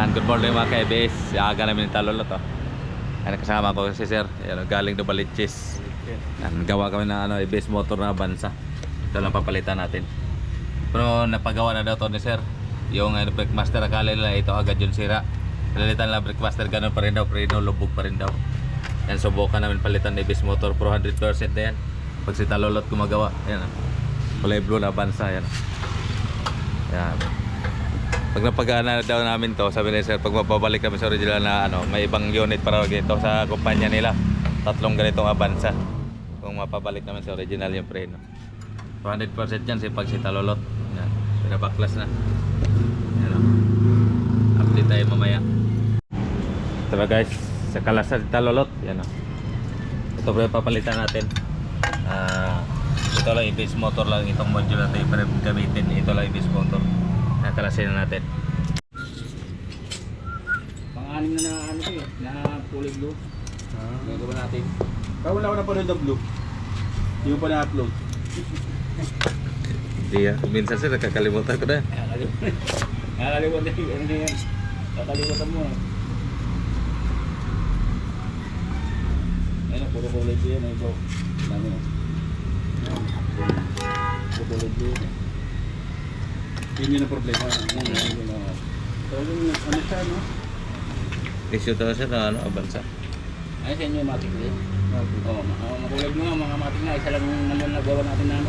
Yan, good morning mga ka-EBS. Aga namin yung talolot oh. Yan, kasama ko si sir. Yan, galing do Baliches. Yan, gawa kami ng EBS motor na bansa. Ito lang papalitan natin. Pero napagawa na daw to ni sir. Yung brake master, akala nila ito agad yung sira. Palitan lang brake master, ganun pa rin daw. Preno, lubog pa rin daw. Yan, subukan namin palitan ng EBS motor. Pro 100% na yan. Pag si talolot gumagawa. Yan, kulay blue na bansa. Yan. Yan. Pag napagana daw namin to, sabi ni sir, pag mapabalik kami sa original na may ibang unit para ganito sa kumpanya nila. 3 ganitong Avanza. Kung mapabalik naman sa original yung preno. 100% yan pag si talolot. Yan. Pinabaklas na. Yan o. Update tayo mamaya. Ito na guys, sa kalasan si talolot. Yan o. Ito pa yung papalitan natin. Ito lang EBS motor lang itong module na tayo para gamitin. Ito lang EBS motor. Nakalasin na natin. Pang-anim na na kulay blue. Gagawa natin. Wala ko na panood ng blue. Hindi mo pa na-upload. Hindi minsan sir, nakakalimutan ko na. Nakakalimutan yan. Nakakalimutan mo. Ayun, puro kulay blue yan. Ito. Dami na. Puro kulay blue. Yun yung problema. So, ano siya, no? Issue to sir na Avanza. Ay, sa inyo yung matik din. Oo, makulay blue nga, mga matik nga. Isa lang naman nagawa natin na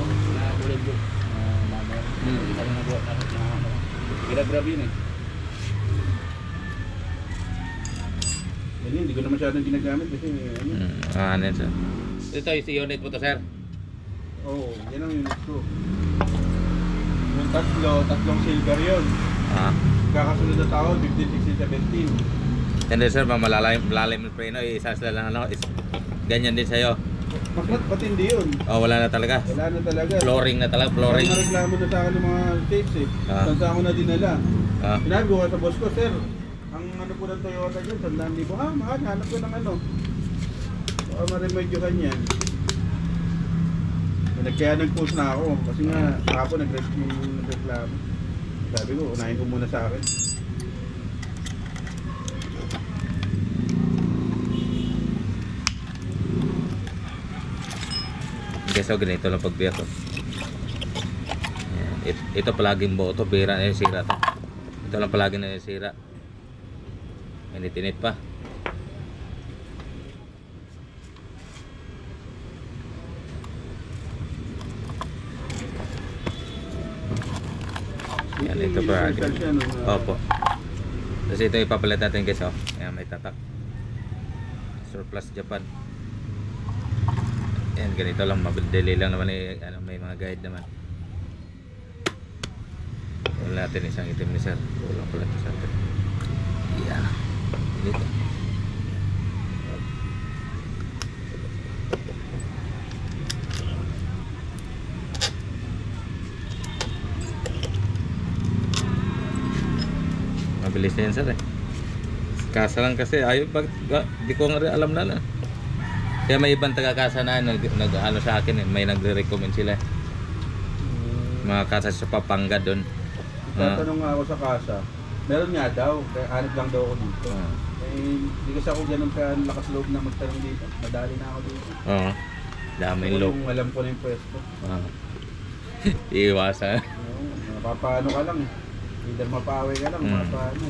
kulay blue. Isa lang nagawa natin na grab yun eh. Hindi ko na masyadong ginagamit kasi Ano yan sir? Ito yung unit mo to sir? Oo, yan ang unit ko. Yung tatlong silver yun. Kakasunod na tao, 15, 16, 17. Hindi sir, malalim yung preno, isa sila lang ganyan din sa'yo. Ba't hindi yun? Oh, wala na talaga. Wala na talaga. Flooring na talaga, flooring. May reklamo na sa akin ng mga tapes eh. Saan sa ako na dinala. Sinabi ko sa boss ko, sir, ang po ng Toyota dyan, 100,000. Mahal, hanap ko ng baka ma-remedyohan yan. Kaya nag-post na ako kasi nga kahapon nagreklamo. Sabi ko, unahin ko muna sa akin. Okay, so ganito lang pagbiyak to. Ito palaging buo to, bira na yung sira to. Ito lang palagi na yung sira. Init-init pa. Yan, ito pa. Opo. Tapos ito ipapalit natin guys, oh. Ayan, may tatak. Surplus Japan. Ayan, ganito lang. Mabili lang naman eh. May mga guide naman. Wala natin isang item ni sir. Kulang pala ito sa atin. Yeah. Dito. Mabilis na yan sir eh. Kasa lang kasi ayaw di ko nga rin alam na. Kaya may ibang taga-kasa na nag-ano sa akin eh. May nagre-recommend sila. Mga kasa sa Pampanga doon. Tatanong nga ako sa kasa. Meron nga daw, kaya hanap lang daw ako dito. Hindi kasi ako ganun kaya lakas loob na magtanong dito. Madali na ako dito. Oo. Daming loob. Alam ko na yung pwesto. Iiwasan. Mapapaano ka lang eh. Either mapaway ka lang, mapaano.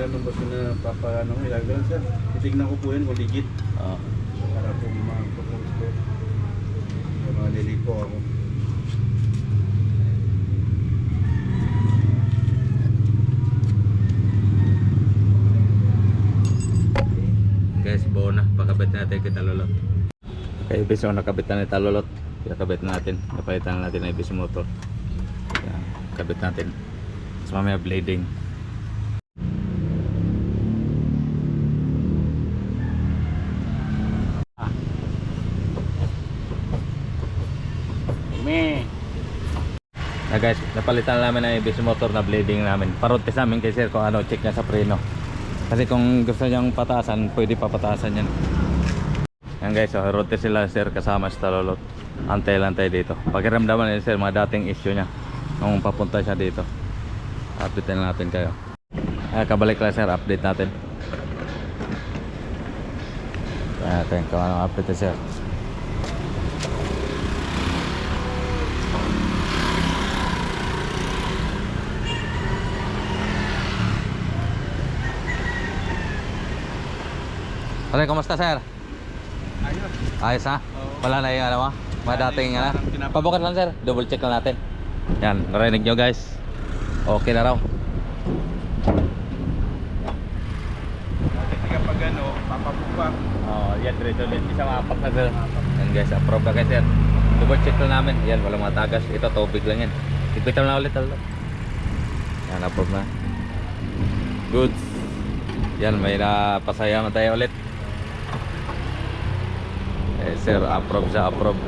alam ng boss ko na papaano ko, ilagay lang sir. Titignan ko po yan kung legit. Oo. Para po ma-propose ko. Malili po ako. Guys, buo na. Pakabit natin kay Talulot. Okay, ibis yung nakabit na ni Talulot. Pakabit natin. Kapalitan natin ang ibis motor. Yan, kabit natin. Tapos mamaya blading. Me. Na guys, napalitan namin ang ibis motor na blading namin. Parontes namin kay sir kung ano, check niya sa preno. Kasi kung gusto niyang pataasan, pwede pa pataasan yan. Yan guys, so rote sila sir kasama sa Talulot. Antay lang tayo dito. Pakiramdaman niya sir, mga dating issue niya nung papunta siya dito. Update na natin kayo. Ay, kabalik lang sir, update natin. Natin kung anong update sir. Ano, kumusta sir? Ayos. Ayos ha? Oo. Wala na yung ano mo? Mga dating ano? Pinapa- Pabukas lang sir, double check lang natin. Yan, narinig nyo guys. Okay na raw. Kasi kapag ano, papabuka. Oh, yan, diretso din. Isa maapak na sir. Yan guys, approve na kayo sir. Double check lang namin. Yan, walang mga tagas. Ito, tubig lang yan. Tigpitan na ulit. Yan, approve na. Goods. Yan, may napasaya tayo ulit. Eh, sir, approve siya, approve.